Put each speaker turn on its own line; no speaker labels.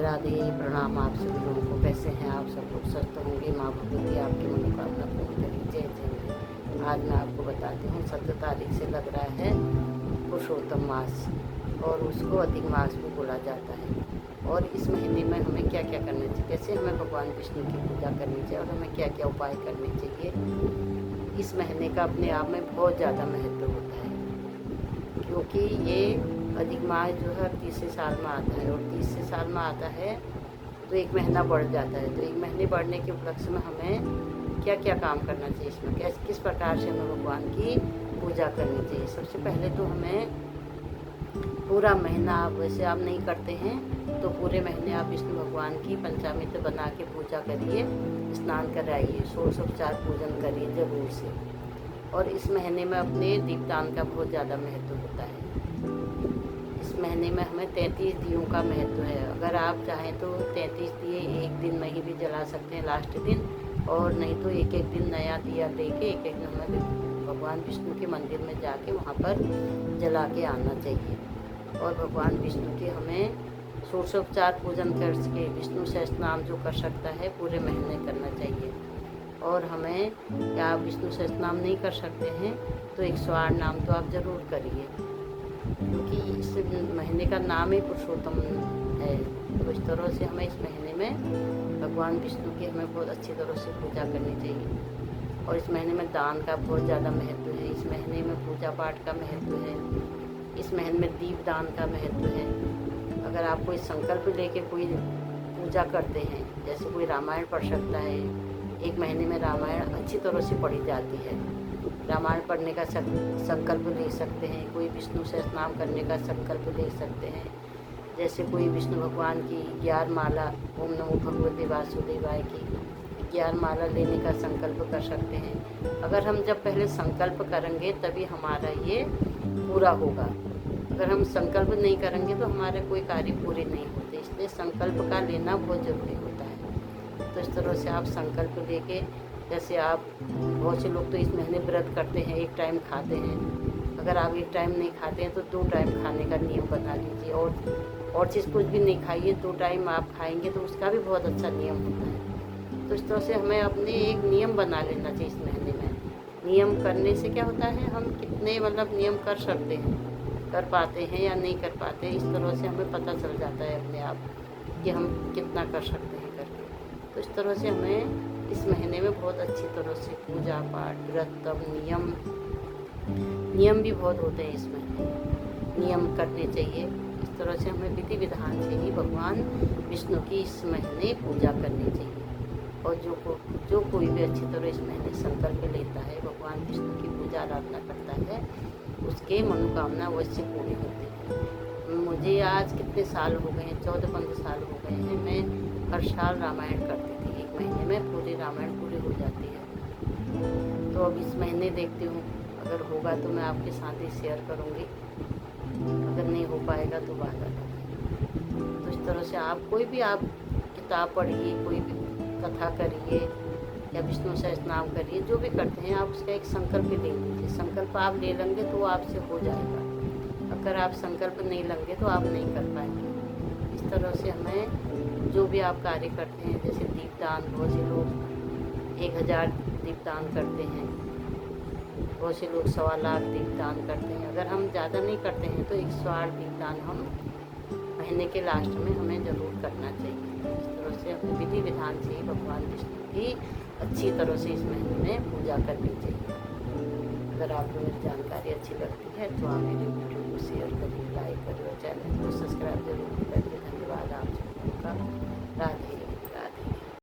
राधे प्रणाम आप सभी लोगों को। कैसे हैं आप सब लोग? स्वस्थ होंगे। माँ भगवती आपकी मनोकामना पूर्ण करें। जय जय। आज मैं आपको बताती हूँ 17 तारीख से लग रहा है पुरुषोत्तम मास और उसको अधिक मास भी बोला जाता है। और इस महीने में हमें क्या क्या करना चाहिए, कैसे हमें भगवान विष्णु की पूजा करनी चाहिए और हमें क्या क्या उपाय करने चाहिए। इस महीने का अपने आप में बहुत ज़्यादा महत्व होता है, क्योंकि ये अधिक मास जो है 30 साल में आता है और 30 साल में आता है तो एक महीना बढ़ जाता है। तो एक महीने बढ़ने के उपलक्ष्य में हमें क्या क्या काम करना चाहिए, इसमें किस प्रकार से हमें भगवान की पूजा करनी चाहिए। सबसे पहले तो हमें पूरा महीना, आप वैसे आप नहीं करते हैं तो पूरे महीने आप विष्णु भगवान की पंचामृत बना के पूजा करिए, स्नान कराइए, षोडशोपचार पूजन करिए जरूर से। और इस महीने में अपने दीपदान का बहुत ज़्यादा महत्व होता है। इस महीने में हमें 33 दियों का महत्व है। अगर आप चाहें तो 33 दिए एक दिन में ही भी जला सकते हैं लास्ट दिन, और नहीं तो एक एक दिन नया दिया लेके एक एक दिन हमें भगवान विष्णु के मंदिर में जाके वहाँ पर जला के आना चाहिए। और भगवान विष्णु के हमें षोडशोपचार पूजन करके विष्णु सहस्त्रनाम जो कर सकता है पूरे महीने करना चाहिए। और हमें, क्या आप विष्णु सहस्त्रनाम नहीं कर सकते हैं तो 108 नाम तो आप ज़रूर करिए, क्योंकि इस महीने का नाम ही पुरुषोत्तम है। तो इस तरह से हमें इस महीने में भगवान विष्णु की हमें बहुत अच्छी तरह से पूजा करनी चाहिए। और इस महीने में दान का बहुत ज़्यादा महत्व है। इस महीने में पूजा पाठ का महत्व है। इस महीने में दीप दान का महत्व है। अगर आप कोई संकल्प लेके कोई पूजा करते हैं, जैसे कोई रामायण पढ़ सकता है, एक महीने में रामायण अच्छी तरह से पढ़ी जाती है, रामायण पढ़ने का संकल्प ले सकते हैं। कोई विष्णु सहस्त्रनाम करने का संकल्प ले सकते हैं, जैसे कोई विष्णु भगवान की 11 माला, ओम नमो भगवते वासुदेवाय की 11 माला लेने का संकल्प कर सकते हैं। अगर हम जब पहले संकल्प करेंगे तभी हमारा ये पूरा होगा। अगर हम संकल्प नहीं करेंगे तो हमारे कोई कार्य पूरे नहीं होते, इसलिए संकल्प का लेना बहुत ज़रूरी होता है। तो इस तरह से आप संकल्प लेके, जैसे आप, बहुत से लोग तो इस महीने व्रत करते हैं, एक टाइम खाते हैं। अगर आप एक टाइम नहीं खाते हैं तो 2 टाइम खाने का नियम बना लीजिए। और चीज़ कुछ भी नहीं खाइए, 2 टाइम आप खाएंगे तो उसका भी बहुत अच्छा नियम होता है। तो इस तरह से हमें अपने एक नियम बना लेना चाहिए इस महीने में। नियम करने से क्या होता है, हम कितने नियम कर सकते हैं, कर पाते हैं या नहीं कर पाते हैं, इस तरह से हमें पता चल जाता है अपने आप कि हम कितना कर सकते हैं करके। तो इस तरह से हमें इस महीने में बहुत अच्छी तरह से पूजा पाठ, व्रत, तप, नियम भी बहुत होते हैं। इसमें नियम करने चाहिए। इस तरह से हमें विधि विधान से ही भगवान विष्णु की इस महीने पूजा करनी चाहिए। और जो कोई भी अच्छी तरह इस महीने संकल्प लेता है, भगवान विष्णु की पूजा आराधना करता है, उसके मनोकामना अवश्य पूरी होती है। मुझे आज कितने साल हो गए हैं, 14-15 साल हो गए हैं। मैं हर साल रामायण करती थी, एक महीने में पूरी रामायण पूरी हो जाती है। तो अब इस महीने देखती हूँ, अगर होगा तो मैं आपके साथ ही शेयर करूँगी, अगर नहीं हो पाएगा तो बात अलग है। तो इस तरह से आप कोई भी आप किताब पढ़िए, कोई भी कथा करिए या विष्णु सहस्त्रनाम करिए, जो भी करते हैं आप उसका एक संकल्प ले लीजिए। संकल्प आप ले लेंगे तो आपसे हो जाएगा। अगर आप संकल्प नहीं लेंगे तो आप नहीं कर पाएंगे। इस तरह से हमें जो भी आप कार्य करते हैं, जैसे दीपदान, बहुत से लोग 1000 दीपदान करते हैं, बहुत से लोग 1.25 लाख दीपदान करते हैं। अगर हम ज़्यादा नहीं करते हैं तो 108 दीपदान हम महीने के लास्ट में हमें ज़रूर करना चाहिए। इस तरह से अपने विधि विधान से ही भगवान विष्णु की अच्छी तरह से इस महीने में पूजा करनी चाहिए। अगर आपको मेरी जानकारी अच्छी लगती है तो आप मेरे वीडियो को शेयर करिए, लाइक करिए और चैनल